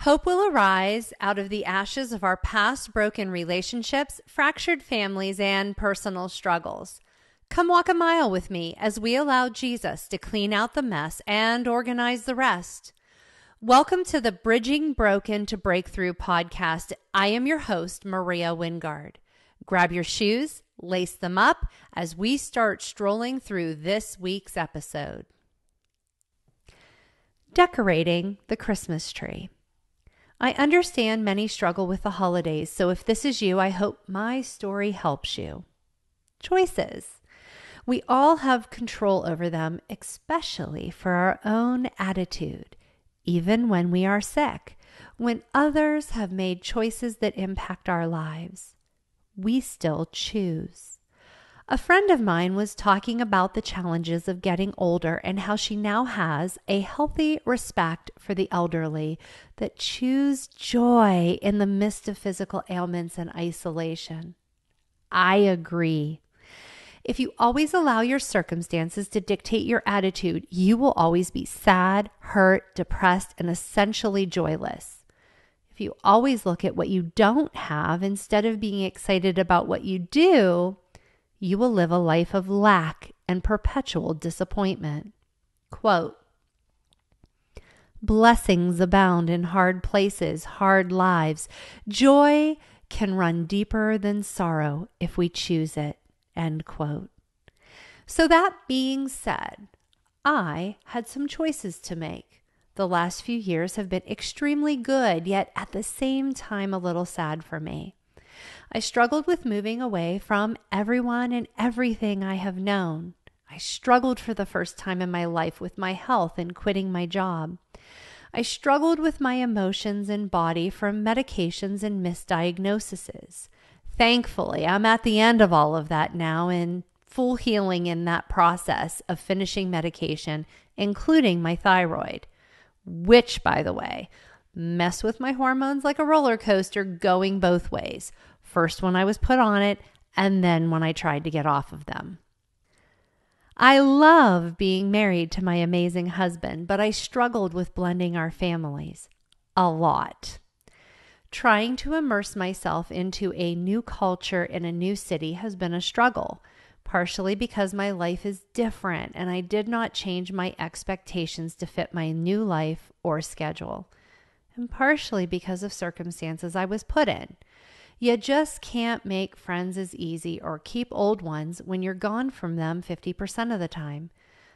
Hope will arise out of the ashes of our past broken relationships, fractured families, and personal struggles. Come walk a mile with me as we allow Jesus to clean out the mess and organize the rest. Welcome to the Bridging Broken to Breakthrough podcast. I am your host, Maria Wingard. Grab your shoes, lace them up as we start strolling through this week's episode. Decorating the Christmas tree. I understand many struggle with the holidays, so if this is you, I hope my story helps you. Choices. We all have control over them, especially for our own attitude, even when we are sick, when others have made choices that impact our lives. We still choose. A friend of mine was talking about the challenges of getting older and how she now has a healthy respect for the elderly that choose joy in the midst of physical ailments and isolation. I agree. If you always allow your circumstances to dictate your attitude, you will always be sad, hurt, depressed, and essentially joyless. If you always look at what you don't have instead of being excited about what you do, you will live a life of lack and perpetual disappointment. Quote, blessings abound in hard places, hard lives. Joy can run deeper than sorrow if we choose it. End quote. So that being said, I had some choices to make. The last few years have been extremely good, yet at the same time a little sad for me. I struggled with moving away from everyone and everything I have known. I struggled for the first time in my life with my health and quitting my job. I struggled with my emotions and body from medications and misdiagnoses. Thankfully, I'm at the end of all of that now and full healing in that process of finishing medication, including my thyroid, which, by the way, messed with my hormones like a roller coaster going both ways. First when I was put on it, and then when I tried to get off of them. I love being married to my amazing husband, but I struggled with blending our families a lot. Trying to immerse myself into a new culture in a new city has been a struggle, partially because my life is different and I did not change my expectations to fit my new life or schedule, and partially because of circumstances I was put in. You just can't make friends as easy or keep old ones when you're gone from them 50% of the time.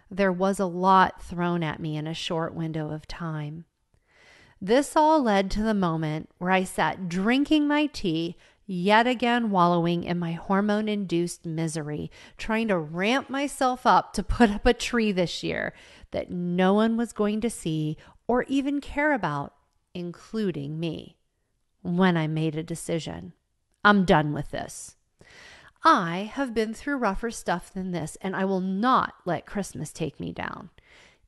There was a lot thrown at me in a short window of time. This all led to the moment where I sat drinking my tea, yet again wallowing in my hormone-induced misery, trying to ramp myself up to put up a tree this year that no one was going to see or even care about, including me. When I made a decision. I'm done with this. I have been through rougher stuff than this, and I will not let Christmas take me down.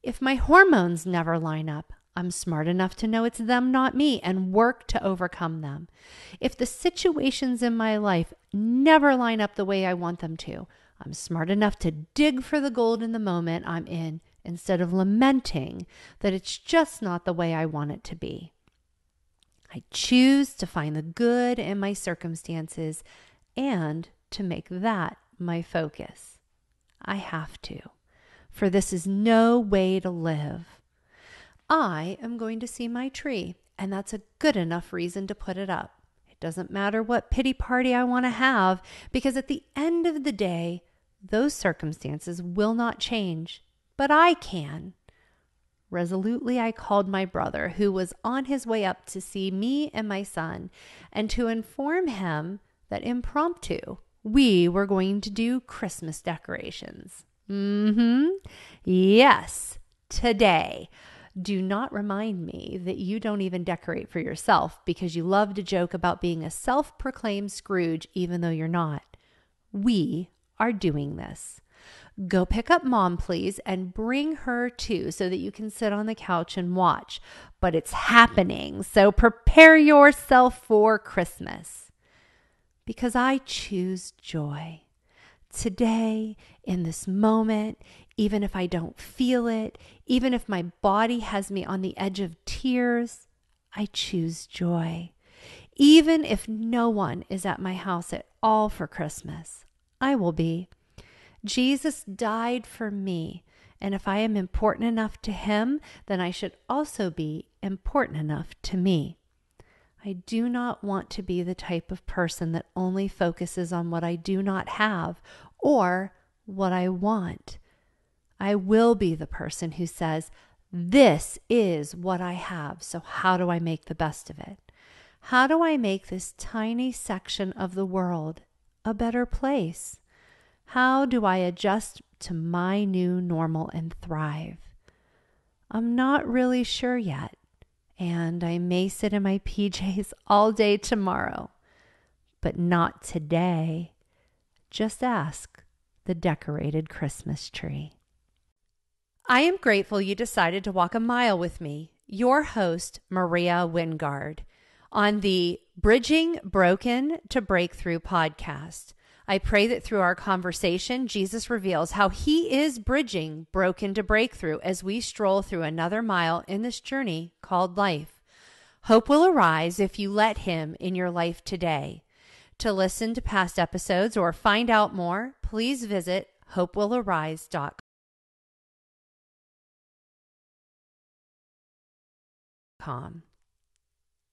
If my hormones never line up, I'm smart enough to know it's them, not me, and work to overcome them. If the situations in my life never line up the way I want them to, I'm smart enough to dig for the gold in the moment I'm in instead of lamenting that it's just not the way I want it to be. I choose to find the good in my circumstances and to make that my focus. I have to, for this is no way to live. I am going to see my tree, and that's a good enough reason to put it up. It doesn't matter what pity party I want to have, because at the end of the day, those circumstances will not change, but I can. Resolutely, I called my brother, who was on his way up to see me and my son, and to inform him that impromptu, we were going to do Christmas decorations. Yes, today. Do not remind me that you don't even decorate for yourself because you love to joke about being a self-proclaimed Scrooge even though you're not. We are doing this. Go pick up Mom, please, and bring her too so that you can sit on the couch and watch. But it's happening, so prepare yourself for Christmas. Because I choose joy. Today, in this moment, even if I don't feel it, even if my body has me on the edge of tears, I choose joy. Even if no one is at my house at all for Christmas, I will be. Jesus died for me, and if I am important enough to him, then I should also be important enough to me. I do not want to be the type of person that only focuses on what I do not have or what I want. I will be the person who says, this is what I have, so how do I make the best of it? How do I make this tiny section of the world a better place? How do I adjust to my new normal and thrive? I'm not really sure yet, and I may sit in my PJs all day tomorrow, but not today. Just ask the decorated Christmas tree. I am grateful you decided to walk a mile with me, your host, Maria Wingard, on the Bridging Broken to Breakthrough podcast. I pray that through our conversation, Jesus reveals how he is bridging broken to breakthrough as we stroll through another mile in this journey called life. Hope will arise if you let him in your life today. To listen to past episodes or find out more, please visit hopewillarise.com.